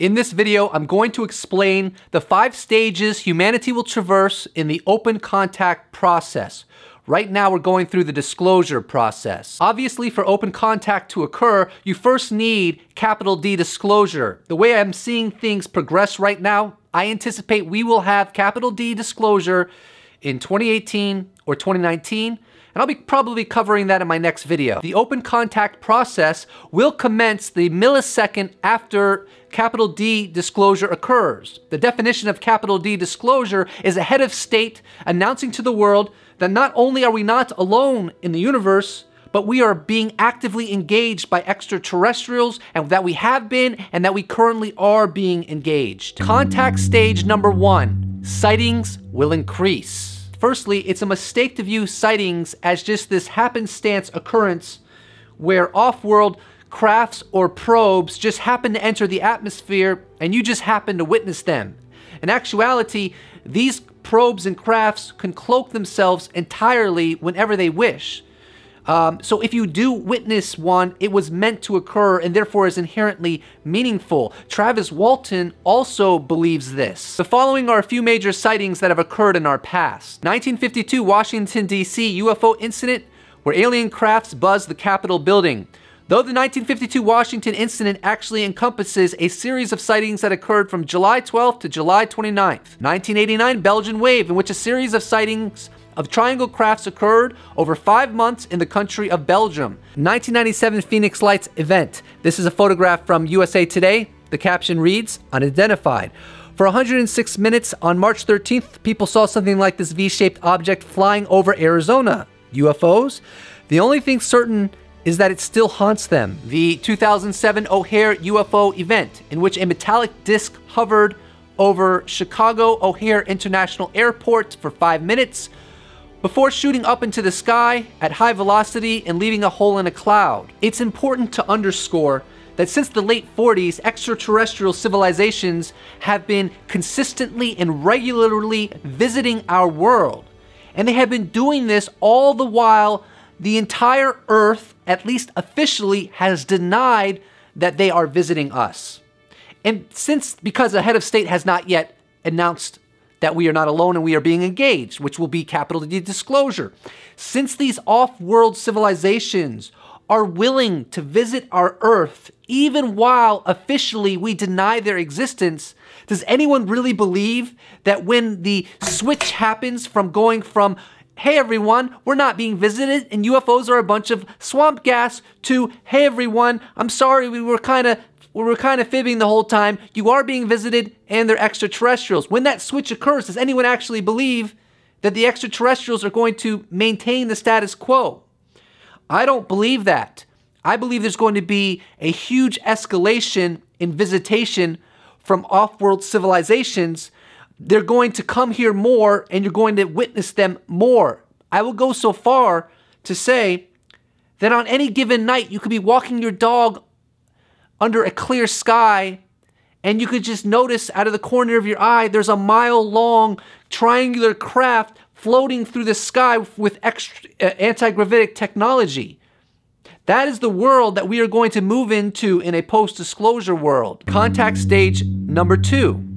In this video, I'm going to explain the 5 stages humanity will traverse in the open contact process. Right now, we're going through the disclosure process. Obviously, for open contact to occur, you first need capital D disclosure. The way I'm seeing things progress right now, I anticipate we will have capital D disclosure in 2018 or 2019. And I'll be probably covering that in my next video. The open contact process will commence the millisecond after capital D disclosure occurs. The definition of capital D disclosure is a head of state announcing to the world that not only are we not alone in the universe, but we are being actively engaged by extraterrestrials, and that we have been and that we currently are being engaged. Contact stage number 1, sightings will increase. Firstly, it's a mistake to view sightings as just this happenstance occurrence where off-world crafts or probes just happen to enter the atmosphere and you just happen to witness them. In actuality, these probes and crafts can cloak themselves entirely whenever they wish. So if you do witness one, it was meant to occur and therefore is inherently meaningful. Travis Walton also believes this. The following are a few major sightings that have occurred in our past. 1952 Washington, D.C. UFO incident where alien crafts buzzed the Capitol building. Though the 1952 Washington incident actually encompasses a series of sightings that occurred from July 12th to July 29th. 1989 Belgian wave, in which a series of sightings of triangle crafts occurred over 5 months in the country of Belgium. 1997 Phoenix Lights event. This is a photograph from USA Today. The caption reads, "Unidentified." For 106 minutes on March 13th, people saw something like this V-shaped object flying over Arizona. UFOs? The only thing certain is that it still haunts them. The 2007 O'Hare UFO event, in which a metallic disc hovered over Chicago O'Hare International Airport for 5 minutes, before shooting up into the sky at high velocity and leaving a hole in a cloud. It's important to underscore that since the late 40s, extraterrestrial civilizations have been consistently and regularly visiting our world. And they have been doing this all the while the entire Earth, at least officially, has denied that they are visiting us. And because the head of state has not yet announced that we are not alone and we are being engaged, which will be capital D disclosure. Since these off-world civilizations are willing to visit our Earth, even while officially we deny their existence, does anyone really believe that when the switch happens from going from, hey everyone, we're not being visited and UFOs are a bunch of swamp gas, to, hey everyone, I'm sorry, we were kind of fibbing the whole time, you are being visited and they're extraterrestrials. When that switch occurs, does anyone actually believe that the extraterrestrials are going to maintain the status quo? I don't believe that. I believe there's going to be a huge escalation in visitation from off-world civilizations. They're going to come here more and you're going to witness them more. I will go so far to say that on any given night, you could be walking your dog under a clear sky, and you could just notice out of the corner of your eye, there's a mile-long triangular craft floating through the sky with anti-gravitic technology. That is the world that we are going to move into in a post-disclosure world. Contact stage number 2.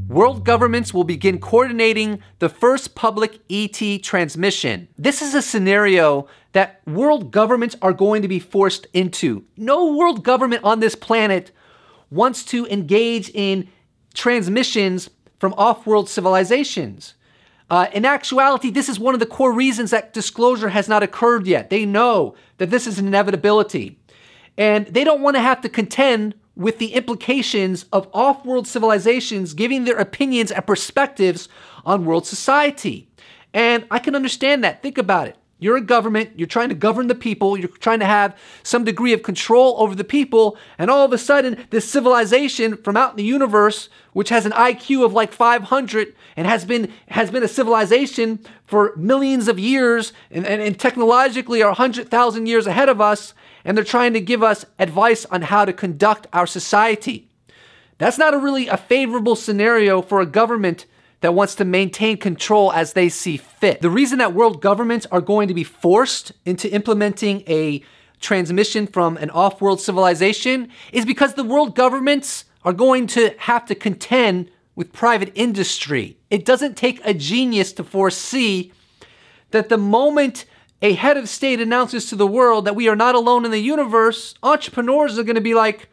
World governments will begin coordinating the first public ET transmission. This is a scenario that world governments are going to be forced into. No world government on this planet wants to engage in transmissions from off-world civilizations. In actuality, this is one of the core reasons that disclosure has not occurred yet. They know that this is an inevitability. And they don't want to have to contend with the implications of off-world civilizations giving their opinions and perspectives on world society. And I can understand that. Think about it. You're a government, you're trying to govern the people, you're trying to have some degree of control over the people, and all of a sudden, this civilization from out in the universe, which has an IQ of like 500, and has been a civilization for millions of years, and technologically are 100,000 years ahead of us, and they're trying to give us advice on how to conduct our society. That's not really a favorable scenario for a government that wants to maintain control as they see fit. The reason that world governments are going to be forced into implementing a transmission from an off-world civilization is because the world governments are going to have to contend with private industry. It doesn't take a genius to foresee that the moment a head of state announces to the world that we are not alone in the universe, entrepreneurs are going to be like,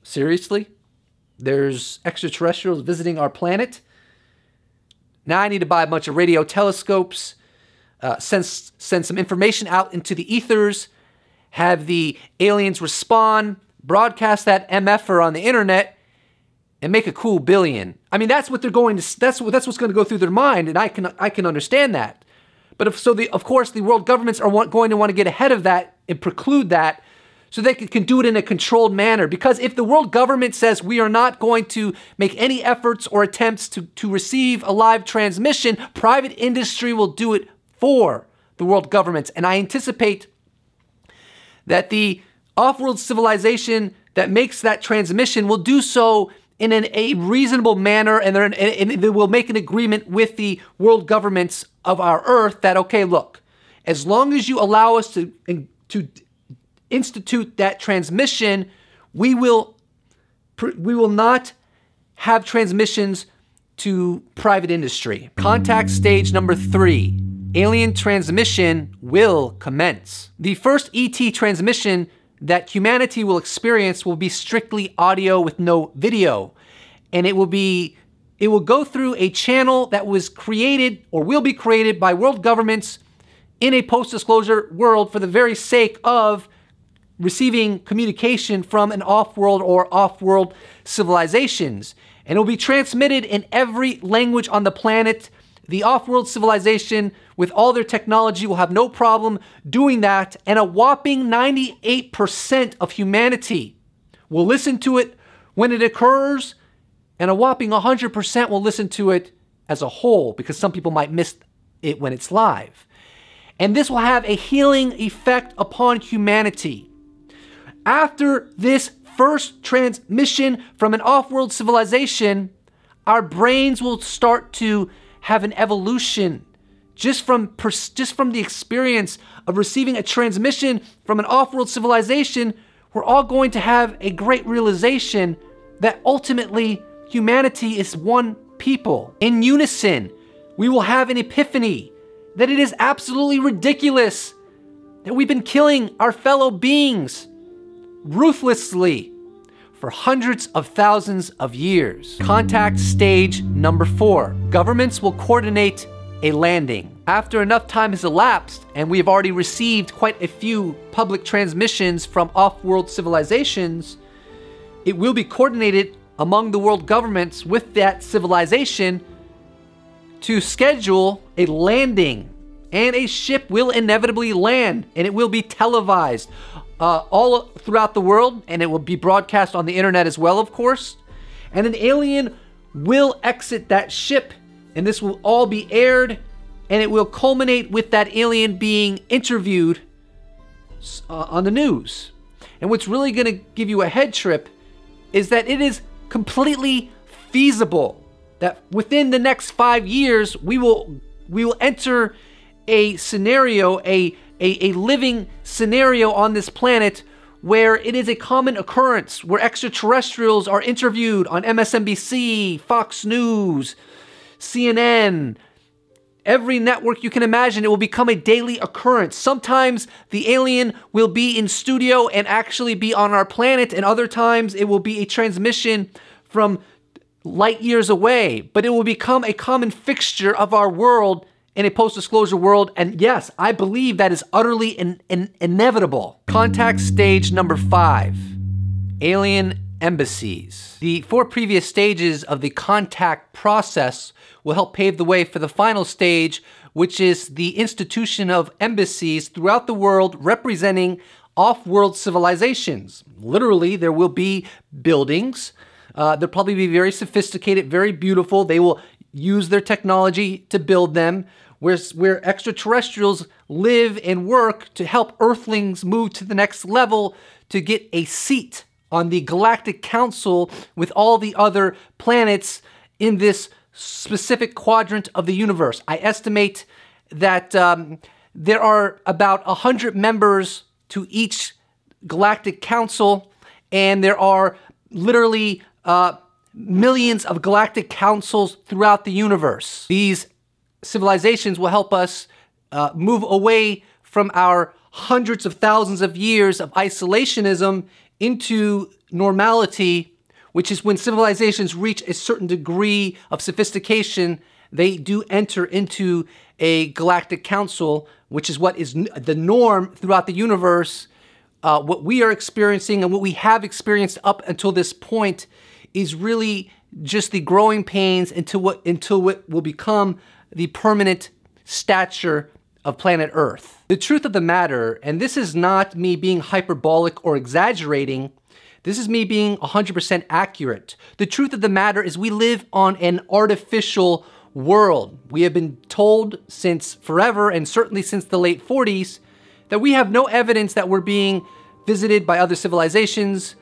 seriously? There's extraterrestrials visiting our planet? Now I need to buy a bunch of radio telescopes, send some information out into the ethers, have the aliens respond, broadcast that MFer on the internet, and make a cool billion. I mean, that's what they're going to. That's what's going to go through their mind, and I can understand that. But of course, the world governments are going to want to get ahead of that and preclude that, so they can do it in a controlled manner. Because if the world government says we are not going to make any efforts or attempts to receive a live transmission, private industry will do it for the world governments. And I anticipate that the off-world civilization that makes that transmission will do so in a reasonable manner, and they will make an agreement with the world governments of our Earth that, okay, look, as long as you allow us to institute that transmission, we will not have transmissions to private industry. Contact stage number 3. Alien transmission will commence. The first ET transmission that humanity will experience will be strictly audio with no video. And it will go through a channel that was created or will be created by world governments in a post-disclosure world for the very sake of receiving communication from an off-world or off-world civilizations. And it will be transmitted in every language on the planet. The off-world civilization, with all their technology, will have no problem doing that, and a whopping 98% of humanity will listen to it when it occurs, and a whopping 100% will listen to it as a whole, because some people might miss it when it's live. And this will have a healing effect upon humanity. After this first transmission from an off-world civilization, our brains will start to have an evolution just from the experience of receiving a transmission from an off-world civilization. We're all going to have a great realization that ultimately humanity is one people. In unison, we will have an epiphany that it is absolutely ridiculous that we've been killing our fellow beings ruthlessly for hundreds of thousands of years. Contact stage number 4. Governments will coordinate a landing. After enough time has elapsed, and we have already received quite a few public transmissions from off-world civilizations, it will be coordinated among the world governments with that civilization to schedule a landing. And a ship will inevitably land, and it will be televised all throughout the world, and it will be broadcast on the internet as well, of course. And an alien will exit that ship, and this will all be aired, and it will culminate with that alien being interviewed on the news. And what's really going to give you a head trip is that it is completely feasible that within the next 5 years we will enter a scenario, a living scenario on this planet where it is a common occurrence, where extraterrestrials are interviewed on MSNBC, Fox News, CNN, every network you can imagine. It will become a daily occurrence. Sometimes the alien will be in studio and actually be on our planet, and other times it will be a transmission from light years away, but it will become a common fixture of our world in a post-disclosure world, and yes, I believe that is utterly inevitable. Contact stage number 5, alien embassies. The 4 previous stages of the contact process will help pave the way for the final stage, which is the institution of embassies throughout the world representing off-world civilizations. Literally, there will be buildings. They'll probably be very sophisticated, very beautiful. They will use their technology to build them, where extraterrestrials live and work to help Earthlings move to the next level to get a seat on the Galactic Council with all the other planets in this specific quadrant of the universe. I estimate that there are about 100 members to each Galactic Council, and there are literally millions of galactic councils throughout the universe. These civilizations will help us move away from our hundreds of thousands of years of isolationism into normality, which is when civilizations reach a certain degree of sophistication, they do enter into a galactic council, which is what is the norm throughout the universe. What we are experiencing and what we have experienced up until this point is really just the growing pains until what will become the permanent stature of planet Earth. The truth of the matter, and this is not me being hyperbolic or exaggerating, this is me being 100% accurate. The truth of the matter is we live on an artificial world. We have been told since forever, and certainly since the late 40s, that we have no evidence that we're being visited by other civilizations.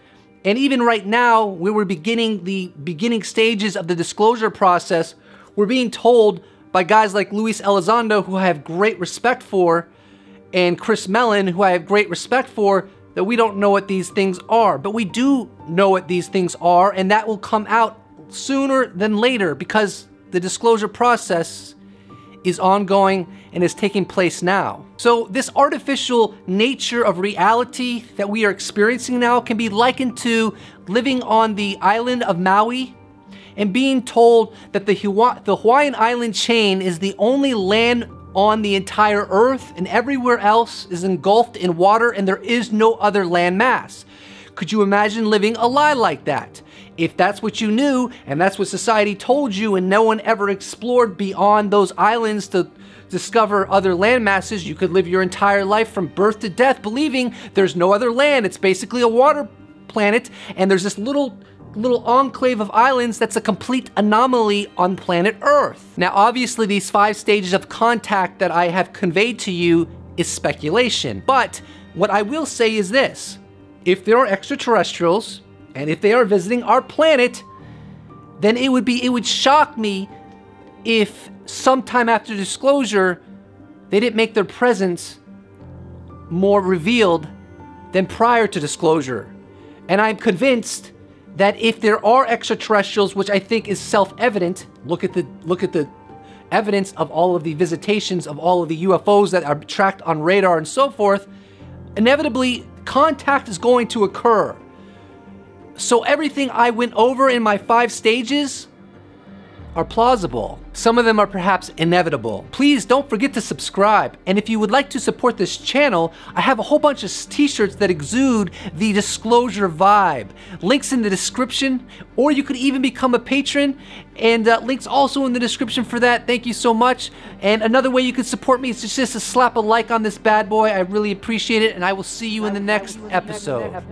And even right now, where we're beginning the beginning stages of the disclosure process, we're being told by guys like Luis Elizondo, who I have great respect for, and Chris Mellon, who I have great respect for, that we don't know what these things are. But we do know what these things are, and that will come out sooner than later because the disclosure process is ongoing and is taking place now. So this artificial nature of reality that we are experiencing now can be likened to living on the island of Maui and being told that the Hawaiian island chain is the only land on the entire Earth and everywhere else is engulfed in water and there is no other land mass. Could you imagine living a lie like that? If that's what you knew and that's what society told you and no one ever explored beyond those islands to discover other land masses, you could live your entire life from birth to death believing there's no other land. It's basically a water planet and there's this little enclave of islands that's a complete anomaly on planet Earth. Now, obviously, these 5 stages of contact that I have conveyed to you is speculation. But what I will say is this. If there are extraterrestrials, and if they are visiting our planet, then it would shock me if sometime after disclosure, they didn't make their presence more revealed than prior to disclosure. And I'm convinced that if there are extraterrestrials, which I think is self-evident, look at the evidence of all of the visitations of all of the UFOs that are tracked on radar and so forth, inevitably contact is going to occur. So everything I went over in my 5 stages are plausible. Some of them are perhaps inevitable. Please don't forget to subscribe. And if you would like to support this channel, I have a whole bunch of t-shirts that exude the disclosure vibe. Links in the description, or you could even become a patron, and links also in the description for that. Thank you so much. And another way you can support me is just to slap a like on this bad boy. I really appreciate it, and I will see you in the next episode.